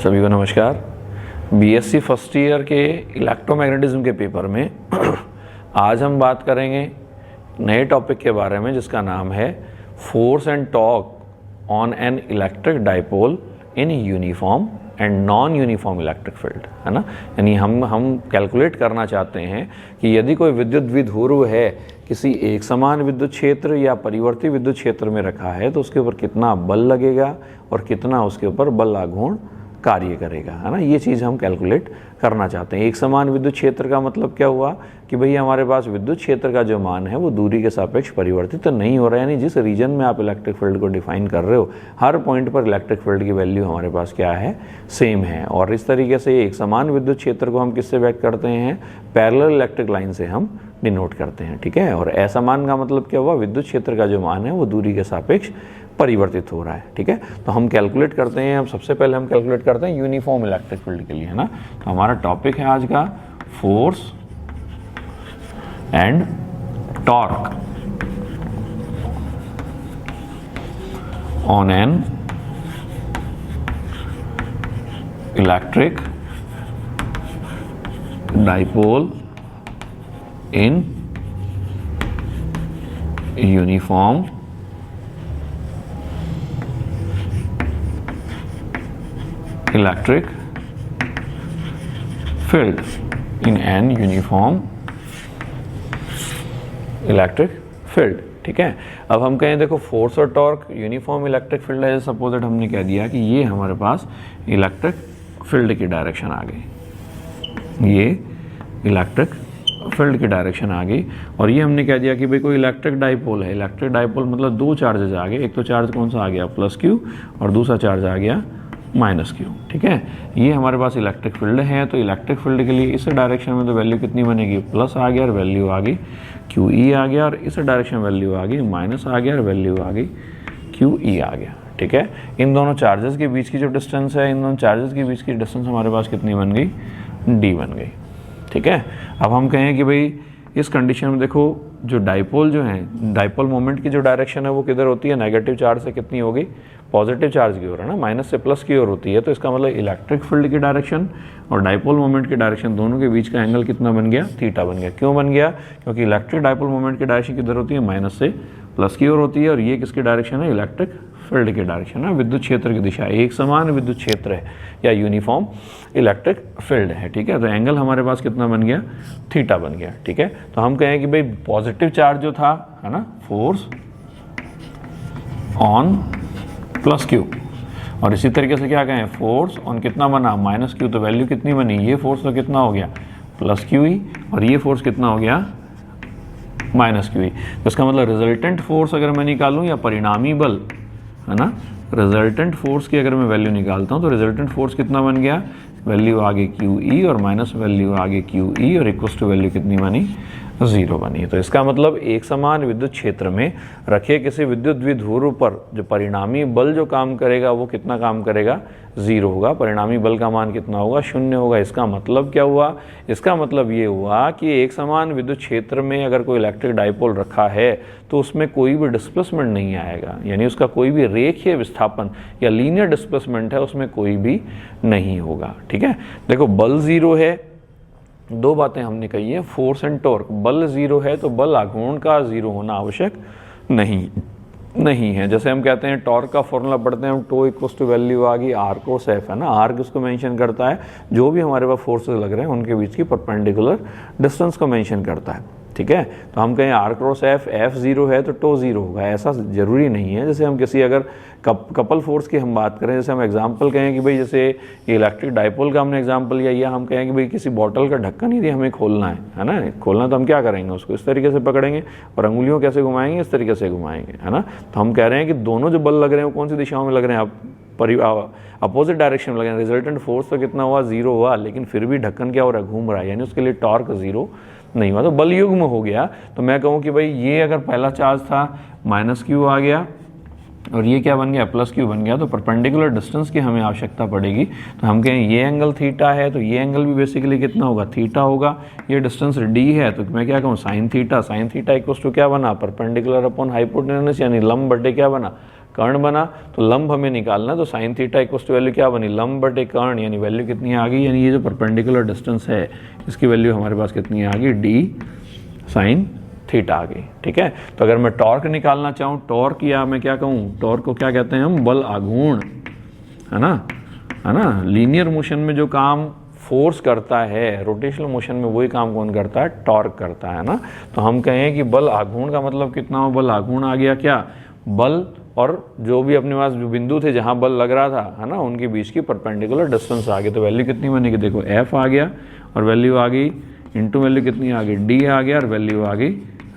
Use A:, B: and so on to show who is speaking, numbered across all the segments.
A: सभी को नमस्कार। बीएससी फर्स्ट ईयर के इलेक्ट्रोमैग्नेटिज्म के पेपर में आज हम बात करेंगे नए टॉपिक के बारे में जिसका नाम है force and torque on an electric dipole in uniform and non uniform electric field, है ना। यानी हम कैलकुलेट करना चाहते हैं कि यदि कोई विद्युत द्विध्रुव है किसी एक समान विद्युत क्षेत्र या परिवर्ती विद्युत क्षेत्र में रखा है तो उसके ऊपर कितना बल लगेगा और कितना उसके ऊपर बल लाघूर्ण कार्य करेगा, है ना। ये चीज़ हम कैलकुलेट करना चाहते हैं। एक समान विद्युत क्षेत्र का मतलब क्या हुआ कि भई हमारे पास विद्युत क्षेत्र का जो मान है वो दूरी के सापेक्ष परिवर्तित तो नहीं हो रहा है, यानी जिस रीजन में आप इलेक्ट्रिक फील्ड को डिफाइन कर रहे हो हर पॉइंट पर इलेक्ट्रिक फील्ड की वैल्यू हमारे पास क्या है, सेम है। और इस तरीके से एक समान विद्युत क्षेत्र को हम किससे व्यक्त करते हैं, पैरेलल इलेक्ट्रिक लाइन से हम डिनोट करते हैं, ठीक है। और असमान का मतलब क्या हुआ, विद्युत क्षेत्र का जो मान है वो दूरी के सापेक्ष परिवर्तित हो रहा है, ठीक है। तो हम कैलकुलेट करते हैं, हम सबसे पहले हम कैलकुलेट करते हैं यूनिफॉर्म इलेक्ट्रिक फील्ड के लिए, है ना। तो हमारा टॉपिक है आज का force and torque on an electric dipole in uniform electric field in an uniform electric field, ठीक है। अब हम कहें देखो फोर्स और टॉर्क यूनिफॉर्म इलेक्ट्रिक फील्ड है, सपोज हमने कह दिया कि ये हमारे पास इलेक्ट्रिक फील्ड की डायरेक्शन आ गई, ये इलेक्ट्रिक फील्ड की डायरेक्शन आ गई। और ये हमने कह दिया कि भाई कोई इलेक्ट्रिक डाइपोल है, इलेक्ट्रिक डाइपोल मतलब दो चार्जेस आ गए, एक तो चार्ज कौन सा आ गया प्लस क्यू और दूसरा चार्ज आ गया माइनस क्यू, ठीक है। ये हमारे पास इलेक्ट्रिक फील्ड है, तो इलेक्ट्रिक फील्ड के लिए इस डायरेक्शन में तो वैल्यू कितनी बनेगी, प्लस आ गया और वैल्यू आ गई क्यू ई आ गया, और इस डायरेक्शन में वैल्यू आ गई माइनस आ गया और वैल्यू आ गई क्यू ई आ गया, ठीक है। इन दोनों चार्जेस के बीच की जो डिस्टेंस है, इन दोनों चार्जेस के बीच की डिस्टेंस हमारे पास कितनी बन गई, डी बन गई, ठीक है। अब हम कहें कि भाई इस कंडीशन में देखो जो डाइपोल जो है, डाइपोल मोमेंट की जो डायरेक्शन है वो किधर होती है, नेगेटिव चार्ज से कितनी होगी, पॉजिटिव चार्ज की ओर, है ना, माइनस से प्लस की ओर होती है। तो इसका मतलब इलेक्ट्रिक फील्ड की डायरेक्शन और डाइपोल मोमेंट की डायरेक्शन दोनों के बीच का एंगल कितना बन गया, थीटा बन गया। क्यों बन गया, क्योंकि इलेक्ट्रिक डाइपोल मोमेंट की डायरेक्शन किधर होती है, माइनस से प्लस की ओर होती है, और ये किसकी डायरेक्शन है, इलेक्ट्रिक फील्ड की डायरेक्शन है, विद्युत क्षेत्र की दिशा, एक समान विद्युत क्षेत्र है या यूनिफॉर्म इलेक्ट्रिक फील्ड है, ठीक है। तो एंगल हमारे पास कितना बन गया, थीटा बन गया, ठीक है। तो हम कहें कि भाई पॉजिटिव चार्ज जो था, है ना, फोर्स ऑन प्लस क्यू, और इसी तरीके से क्या कहें, फोर्स ऑन कितना बना, माइनस क्यू, तो वैल्यू कितनी बनी, ये फोर्स तो कितना हो गया प्लस क्यू ई और ये फोर्स कितना हो गया माइनस क्यू ई। तो इसका मतलब रिजल्टेंट फोर्स अगर मैं निकालूं या परिणामी बल, है ना, रिजल्टेंट फोर्स की अगर मैं वैल्यू निकालता हूं तो रिजल्टेंट फोर्स कितना बन गया, वैल्यू आगे क्यू ई और माइनस वैल्यू आगे क्यू ई और इक्वल्स टू वैल्यू कितनी बनी, जीरो बनी। तो इसका मतलब एक समान विद्युत क्षेत्र में रखे किसी विद्युत द्विध्रुव पर जो परिणामी बल जो काम करेगा वो कितना काम करेगा, जीरो होगा, परिणामी बल का मान कितना होगा, शून्य होगा। इसका मतलब क्या हुआ, इसका मतलब ये हुआ कि एक समान विद्युत क्षेत्र में अगर कोई इलेक्ट्रिक डाइपोल रखा है तो उसमें कोई भी डिस्प्लेसमेंट नहीं आएगा, यानी उसका कोई भी रेखीय विस्थापन या लीनियर डिस्प्लेसमेंट है उसमें कोई भी नहीं होगा, ठीक है। देखो बल जीरो है, दो बातें हमने कही है, फोर्स एंड टॉर्क। बल जीरो है तो बल आघूर्ण का जीरो होना आवश्यक नहीं है। जैसे हम कहते हैं टॉर्क का फॉर्मूला पढ़ते हैं हम, टो इक्वल्स टू वैल्यू आ गई आर क्रॉस एफ, है ना। आर किसको मेंशन करता है, जो भी हमारे पास फोर्सेस लग रहे हैं उनके बीच की परपेंडिकुलर डिस्टेंस को मेंशन करता है, ठीक है। तो हम कहें r cross f, f zero है तो टो जीरो होगा, ऐसा जरूरी नहीं है। जैसे हम किसी अगर कपल फोर्स की हम बात करें, जैसे हम एग्जांपल कहें कि भाई जैसे ये इलेक्ट्रिक डाइपोल का हमने एग्जांपल लिया, या हम कहें कि भाई किसी बॉटल का ढक्कन ही हमें खोलना है ना, खोलना तो हम क्या करेंगे, उसको इस तरीके से पकड़ेंगे और अंगुलियों कैसे घुमाएंगे, इस तरीके से घुमाएंगे, है ना। तो हम कह रहे हैं कि दोनों जो बल लग रहे हैं वो कौन सी दिशाओं में लग रहे हैं, आप अपोजिट डायरेक्शन में लग रहे हैं। रिजल्टेंट फोर्स तो कितना हुआ, जीरो हुआ, लेकिन फिर भी ढक्कन क्या हो रहा है, घूम रहा है, यानी उसके लिए टॉर्क जीरो नहीं हुआ, तो बल युग्म हो गया। तो मैं कहूँ कि भाई ये अगर पहला चार्ज था माइनस क्यू आ गया और ये क्या बन गया, प्लस क्यू बन गया, तो परपेंडिकुलर डिस्टेंस की हमें आवश्यकता पड़ेगी। तो हम कहें ये एंगल थीटा है तो ये एंगल भी बेसिकली कितना होगा, थीटा होगा। ये डिस्टेंस डी है तो मैं क्या कहूँ, sine theta. Sine theta equals to क्या बना, परपेंडिकुलर अपॉन हाइपोटेन्यूस, यानी लंब बटे क्या बना, कर्ण बना, तो लंब हमें निकालना, तो sine theta equals to value क्या बनी, लंब बटे कर्ण, यानी वैल्यू कितनी आ गई, यानी ये जो परपेंडिकुलर डिस्टेंस है इसकी वैल्यू हमारे पास कितनी आ गई, डी साइन थीटा आ गई। ठीक है, तो अगर मैं टॉर्क निकालना चाहूँ, टॉर्क या मैं क्या कहूँ, टॉर्क को क्या कहते हैं हम, बल आघूर्ण, है ना। लीनियर मोशन में जो काम फोर्स करता है, रोटेशनल मोशन में वही काम कौन करता है, टॉर्क करता है ना। तो हम कहें कि बल आघूर्ण का मतलब कितना हो, बल आघूर्ण आ गया क्या, बल और जो भी अपने पास जो बिंदु थे जहां बल लग रहा था, है ना, उनके बीच की परपेंडिकुलर डिस्टेंस आ गई। तो वैल्यू कितनी बनेगी, देखो एफ आ गया और वैल्यू आ गई, इंटू वैल्यू कितनी आ गई, डी आ गया और वैल्यू आ गई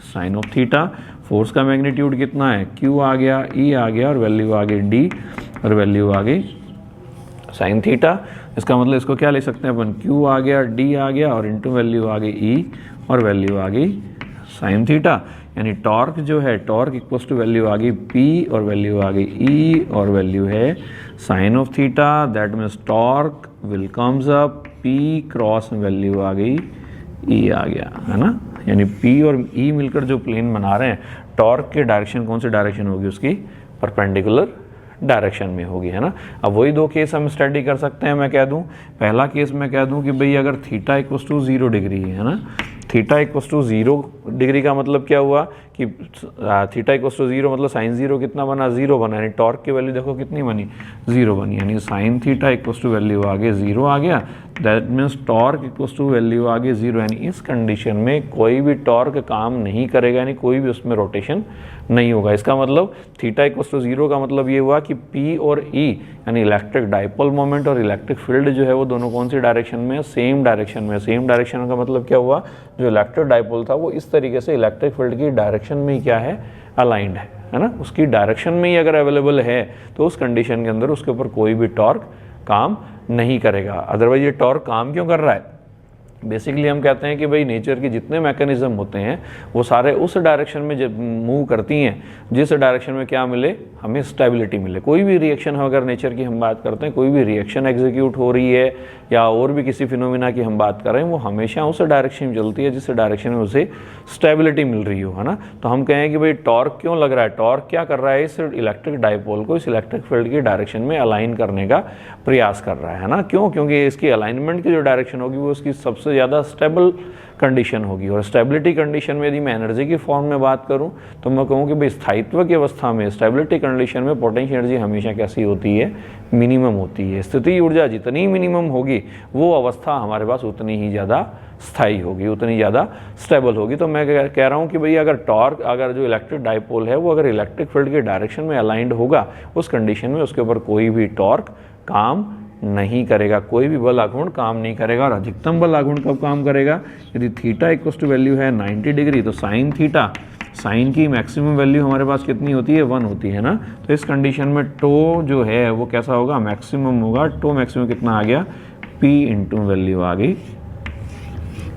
A: साइन ऑफ थीटा। फोर्स का मैग्नीट्यूड कितना है, क्यू आ गया, ई आ गया और वैल्यू आ गई डी और वैल्यू आ गई साइन थीटा। इसका मतलब इसको क्या ले सकते हैं अपन, क्यू आ गया, डी आ गया और इंटू वैल्यू आ गई ई और वैल्यू आ गई साइन थीटा। यानी टॉर्क जो है, टॉर्क इक्वल्स टू वैल्यू आ गई पी और वैल्यू आ गई ई और वैल्यू है sine of theta. That means torque will comes up P cross value आ गई ई आ गया, है ना। यानी पी और ई मिलकर जो प्लेन बना रहे हैं, टॉर्क के डायरेक्शन कौन सी डायरेक्शन होगी, उसकी परपेंडिकुलर डायरेक्शन में होगी, है ना। अब वही दो केस हम स्टडी कर सकते हैं। मैं कह दूं, पहला केस मैं कह दूं कि भाई अगर थीटा इक्वल्स टू 0 डिग्री है ना, थीटा इक्वल्स टू 0 डिग्री का मतलब क्या हुआ कि थीटा इक्वल्स टू 0 मतलब साइन 0 कितना बना, 0 बना, यानी टॉर्क की वैल्यू देखो कितनी बनी, 0 बनी, यानी sine theta equals to value आ गई 0 आ गया। That means torque equals to value आ गई 0, यानी इस कंडीशन में कोई भी टॉर्क काम नहीं करेगा, यानी कोई भी उसमें रोटेशन नहीं होगा। इसका मतलब थीटा इक्वल्स टू 0 का मतलब ये हुआ कि पी और ई यानी इलेक्ट्रिक डाइपोल मोमेंट और इलेक्ट्रिक फील्ड जो है वो दोनों कौन सी डायरेक्शन में, सेम डायरेक्शन में। सेम डायरेक्शन का मतलब क्या हुआ, जो इलेक्ट्रिक डाइपोल था वो इस तरीके से इलेक्ट्रिक फील्ड की डायरेक्शन में ही क्या है, अलाइंड है ना, उसकी डायरेक्शन में ही अगर अवेलेबल है तो उस कंडीशन के अंदर उसके ऊपर कोई भी टॉर्क काम नहीं करेगा। अदरवाइज ये टॉर्क काम क्यों कर रहा है, बेसिकली हम कहते हैं कि भाई नेचर के जितने मैकेनिज्म होते हैं वो सारे उस डायरेक्शन में जब मूव करती हैं जिस डायरेक्शन में क्या मिले, हमें स्टेबिलिटी मिले। कोई भी रिएक्शन हो, अगर नेचर की हम बात करते हैं, कोई भी रिएक्शन एग्जीक्यूट हो रही है या और भी किसी फिनोमिना की हम बात कर रहे हैं, वो हमेशा उस डायरेक्शन में चलती है जिस डायरेक्शन में उसे स्टेबिलिटी मिल रही हो, है ना। तो हम कहें कि भाई टॉर्क क्यों लग रहा है, टॉर्क क्या कर रहा है, इस इलेक्ट्रिक डाइपोल को इस इलेक्ट्रिक फील्ड की डायरेक्शन में अलाइन करने का प्रयास कर रहा है ना। क्यों, क्योंकि इसकी अलाइनमेंट की जो डायरेक्शन होगी वो उसकी सबसे ज़्यादा स्टेबल कंडीशन होगी। और स्टेबिलिटी कंडीशन में यदि मैं एनर्जी की फॉर्म में बात करूं तो मैं कहूं कि भाई स्थायित्व की अवस्था में, स्टेबिलिटी कंडीशन में पोटेंशियल एनर्जी हमेशा कैसी होती है, मिनिमम होती है। स्थिति ऊर्जा जितनी मिनिमम होगी वो अवस्था हमारे पास उतनी ही ज़्यादा स्थायी होगी, उतनी ज़्यादा स्टेबल होगी। तो मैं कह रहा हूँ कि भाई अगर टॉर्क, अगर जो इलेक्ट्रिक डाइपोल है वो अगर इलेक्ट्रिक फील्ड के डायरेक्शन में अलाइंड होगा, उस कंडीशन में उसके ऊपर कोई भी टॉर्क काम नहीं करेगा, कोई भी बल आघूर्ण काम नहीं करेगा। और अधिकतम बल आघूर्ण कब काम करेगा, यदि थीटा इक्वल्स टू वैल्यू है 90 डिग्री, तो साइन थीटा, साइन की मैक्सिमम वैल्यू हमारे पास कितनी होती है, 1 होती है ना। तो इस कंडीशन में टो जो है वो कैसा होगा, मैक्सिमम होगा। टो मैक्सिमम कितना आ गया, पी इंटू वैल्यू आ गई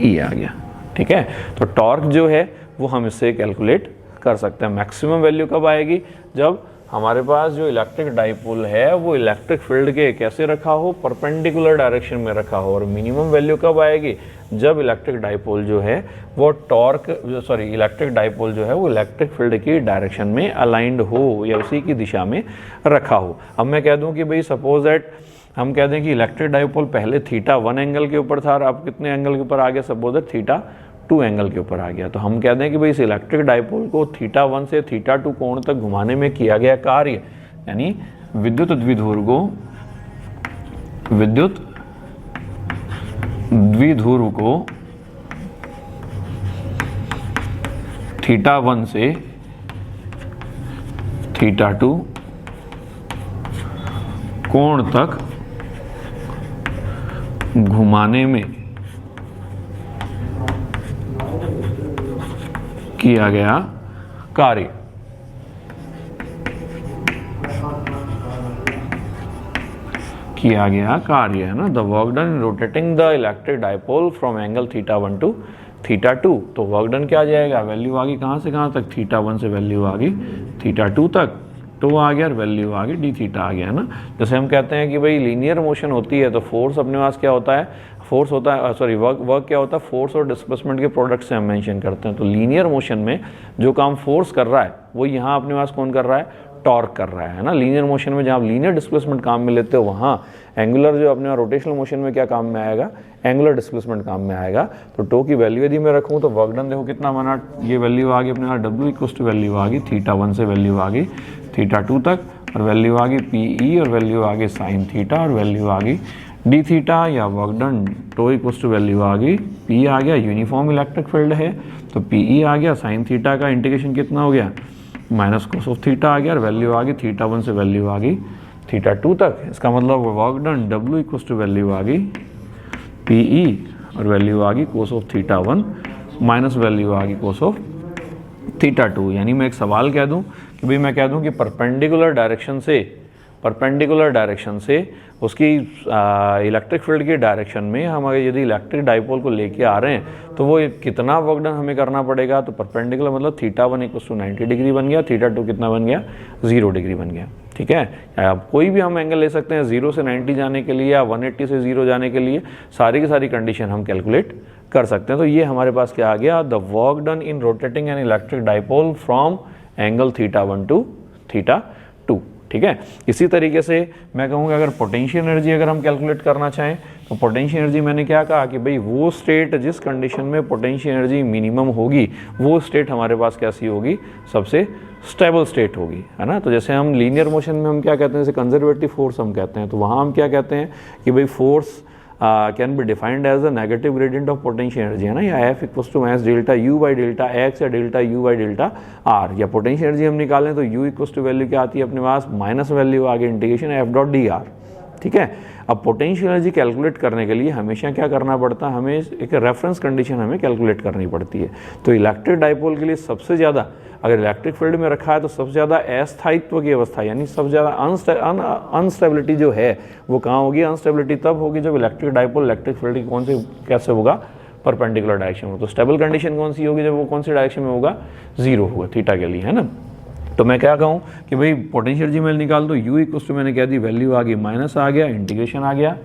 A: ई आ गया, ठीक है। तो टॉर्क जो है वो हम इससे कैलकुलेट कर सकते हैं। मैक्सिमम वैल्यू कब आएगी, जब हमारे पास जो इलेक्ट्रिक डाइपोल है वो इलेक्ट्रिक फील्ड के कैसे रखा हो, परपेंडिकुलर डायरेक्शन में रखा हो। और मिनिमम वैल्यू कब आएगी, जब इलेक्ट्रिक डाइपोल जो है वो इलेक्ट्रिक डाइपोल जो है वो इलेक्ट्रिक फील्ड की डायरेक्शन में अलाइंड हो या उसी की दिशा में रखा हो। अब मैं कह दूं कि भाई सपोज दैट हम कह दें कि इलेक्ट्रिक डाइपोल पहले थीटा 1 एंगल के ऊपर था और अब कितने एंगल के ऊपर आ गया, सपोज दैट थीटा 2 एंगल के ऊपर आ गया। तो हम कहते हैं कि भाई इस इलेक्ट्रिक डाइपोल को थीटा 1 से थीटा 2 कोण तक घुमाने में किया गया कार्य, यानी विद्युत द्विध्रुव को थीटा 1 से थीटा 2 कोण तक घुमाने में किया गया कार्य। है ना, the work done in rotating the electric dipole from angle theta 1 to theta 2। तो वर्क डन क्या आ जाएगा, वैल्यू आ गई कहां से कहां तक, थीटा 1 से वैल्यू आ गई थीटा 2 तक, टो आ गया और वैल्यू आ गई डी थीटा आ गया, है ना। जैसे हम कहते हैं कि भाई लीनियर मोशन होती है तो फोर्स अपने पास क्या होता है, फोर्स होता है वर्क क्या होता है, फोर्स और डिस्प्लेसमेंट के प्रोडक्ट से हम मेंशन करते हैं। तो लीनियर मोशन में जो काम फोर्स कर रहा है वो यहाँ अपने पास कौन कर रहा है, टॉर्क कर रहा है ना। लीनियर मोशन में जहाँ आप लीनियर डिस्प्लेसमेंट काम में लेते हो, वहाँ एंगुलर जो अपने रोटेशनल मोशन में क्या काम में आएगा, एंगुलर डिस्प्लेसमेंट काम में आएगा। तो टो की वैल्यू यदि मैं रखूँ तो वर्क डन देखो कितना बना, ये वैल्यू आ गई अपने यहाँ W इक्वल टू वैल्यू आ गई θ1 से वैल्यू आ गई θ2 तक, और वैल्यू आ गई PE और वैल्यू आ गई साइन थीटा और वैल्यू आ गई डी थीटा, या work done to equal to value आ गई P आ गया, यूनिफॉर्म इलेक्ट्रिक फील्ड है तो PE आ गया, साइन थीटा का इंटीग्रेशन कितना हो गया माइनस कोस ऑफ थीटा आ गया, और वैल्यू आ गई θ1 से वैल्यू आ गई θ2 तक। इसका मतलब work done W equal to value आ गई PE और वैल्यू आ गई कोस ऑफ θ1 माइनस वैल्यू आ गई कोस ऑफ θ2। यानी मैं एक सवाल कह दूं कि भाई मैं कह दूं कि परपेंडिकुलर डायरेक्शन से उसकी इलेक्ट्रिक फील्ड की डायरेक्शन में हम अगर यदि इलेक्ट्रिक डाइपोल को लेके आ रहे हैं तो वो कितना वर्क डन हमें करना पड़ेगा। तो परपेंडिकुलर मतलब θ1 इक्वल टू 90 डिग्री बन गया, θ2 कितना बन गया 0 डिग्री बन गया। ठीक है, अब कोई भी हम एंगल ले सकते हैं 0 से 90 जाने के लिए या 180 से 0 जाने के लिए, सारी की सारी कंडीशन हम कैलकुलेट कर सकते हैं। तो ये हमारे पास क्या आ गया, the work done in rotating an electric dipole from angle θ1 to θ2। ठीक है, इसी तरीके से मैं कहूँगा अगर पोटेंशियल एनर्जी अगर हम कैलकुलेट करना चाहें तो पोटेंशियल एनर्जी मैंने क्या कहा कि भाई वो स्टेट जिस कंडीशन में पोटेंशियल एनर्जी मिनिमम होगी वो स्टेट हमारे पास कैसी होगी, सबसे स्टेबल स्टेट होगी, है ना। तो जैसे हम लीनियर मोशन में हम क्या कहते हैं, जैसे कंजर्वेटिव फोर्स हम कहते हैं, तो वहाँ हम क्या कहते हैं कि भाई force can be defined as a negative gradient of potential energy, है ना, या F equals to minus delta U by delta X या delta U by delta R। या पोटेंशियल एनर्जी हम निकालें तो U इक्वल्स टू वैल्यू क्या आती है अपने पास, माइनस वैल्यू आगे integration F dot D R. ठीक है, अब पोटेंशियल एनर्जी कैलकुलेट करने के लिए हमेशा क्या करना पड़ता है, हमें एक रेफरेंस कंडीशन हमें कैलकुलेट करनी पड़ती है। तो इलेक्ट्रिक डाइपोल के लिए सबसे ज़्यादा अगर इलेक्ट्रिक फील्ड में रखा है तो सबसे ज़्यादा अस्थायित्व की अवस्था यानी सबसे ज़्यादा अनस्टेबिलिटी जो है वो कहाँ होगी, अनस्टेबिलिटी तब होगी जब इलेक्ट्रिक डाइपोल इलेक्ट्रिक फील्ड की कौन से कैसे होगा, परपेंडिकुलर डायरेक्शन में। तो स्टेबल कंडीशन कौन सी होगी, जब वो कौन सी डायरेक्शन में होगा, 0 होगा थीटा के लिए, है ना। तो मैं क्या कहूँ कि भाई पोटेंशियल एनर्जी मैं निकाल दो, U इक्वल टू मैंने कह दी वैल्यू आ गई माइनस आ गया, इंटीग्रेशन आ गया,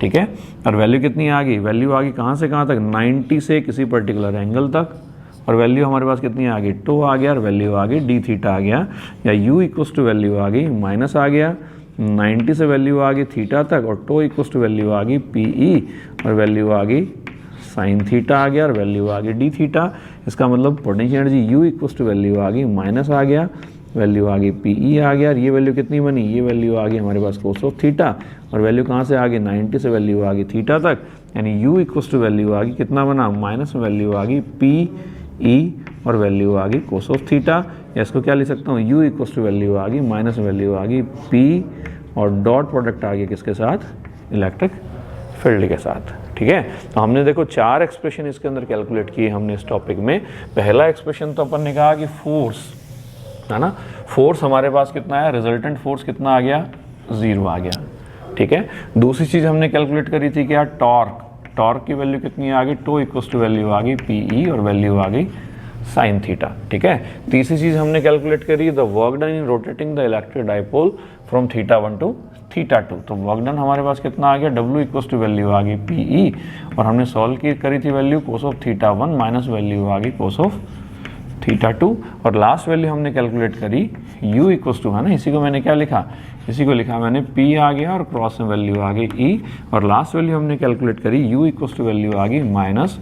A: ठीक है, और वैल्यू कितनी आ गई, वैल्यू आ गई कहाँ से कहाँ तक, 90 से किसी पर्टिकुलर एंगल तक, और वैल्यू हमारे पास कितनी आ गई, टो आ गया, और वैल्यू आ गई डी थीटा आ गया, या U इक्वल टू वैल्यू आ गई माइनस आ गया, 90 से वैल्यू आ गई थीटा तक, और टो इक्वल टू वैल्यू आ गई PE और वैल्यू आ गई साइन थीटा आ गया, और वैल्यू आ गई डी थीटा। इसका मतलब potential energy U equal to value आ गई माइनस आ गया, वैल्यू आ गई PE आ गया, और ये वैल्यू कितनी बनी, ये वैल्यू आ गई हमारे पास कोस ऑफ थीटा, और वैल्यू कहाँ से आ गई, 90 से वैल्यू आ गई थीटा तक, यानी U इक्वल टू वैल्यू आ गई कितना बना, माइनस वैल्यू आ गई PE और वैल्यू आ गई कोस ऑफ थीटा, या इसको क्या लिख सकता हूँ, U इक्वल टू वैल्यू आ गई माइनस वैल्यू आ गई P और डॉट प्रोडक्ट आ गई किसके साथ, इलेक्ट्रिक फील्ड के साथ। ठीक है, तो हमने देखो 4 एक्सप्रेशन इसके अंदर कैलकुलेट किए हमने इस टॉपिक में। पहला एक्सप्रेशन तो अपन ने कहा कि फोर्स, है ना, फोर्स हमारे पास कितना है, रिजल्टेंट फोर्स कितना आ गया, 0 आ गया। ठीक है, दूसरी चीज़ हमने कैलकुलेट करी थी क्या, टॉर्क, टॉर्क की वैल्यू कितनी आ गई, टो इक्वल टू वैल्यू आ गई PE और वैल्यू आ गई साइन थीटा। ठीक है, तीसरी चीज़ हमने कैलकुलेट करी the work done in rotating the electric dipole from θ1 to θ2। तो वर्क डन हमारे पास कितना आ गया, W इक्वल टू वैल्यू आ गई PE, और हमने सॉल्व की करी थी value cos of θ1 minus value आ गई कोस ऑफ θ2, और लास्ट वैल्यू हमने कैलकुलेट करी U इक्वल टू, है ना, इसी को मैंने क्या लिखा, इसी को लिखा मैंने P आ गया और क्रॉस में वैल्यू आ गई E, और लास्ट वैल्यू हमने कैलकुलेट करी U इक्वल टू वैल्यू आ गई माइनस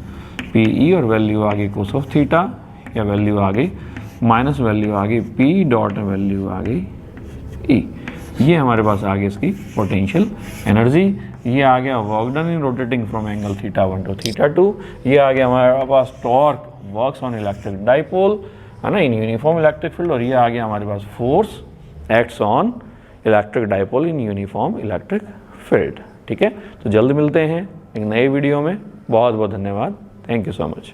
A: PE और वैल्यू आ गई कोस ऑफ थीटा, या वैल्यू आ गई माइनस वैल्यू आ गई P डॉट वैल्यू आ गई E। ये हमारे पास आ गई इसकी पोटेंशियल एनर्जी। ये आ गया work done in rotating from angle θ1 to θ2। ये आ गया हमारे पास torque works on electric dipole, है ना, इन यूनिफॉर्म इलेक्ट्रिक फील्ड, और ये आ गया हमारे पास force acts on electric dipole in uniform electric field. ठीक है, तो जल्द मिलते हैं एक नए वीडियो में। बहुत बहुत धन्यवाद, थैंक यू सो मच।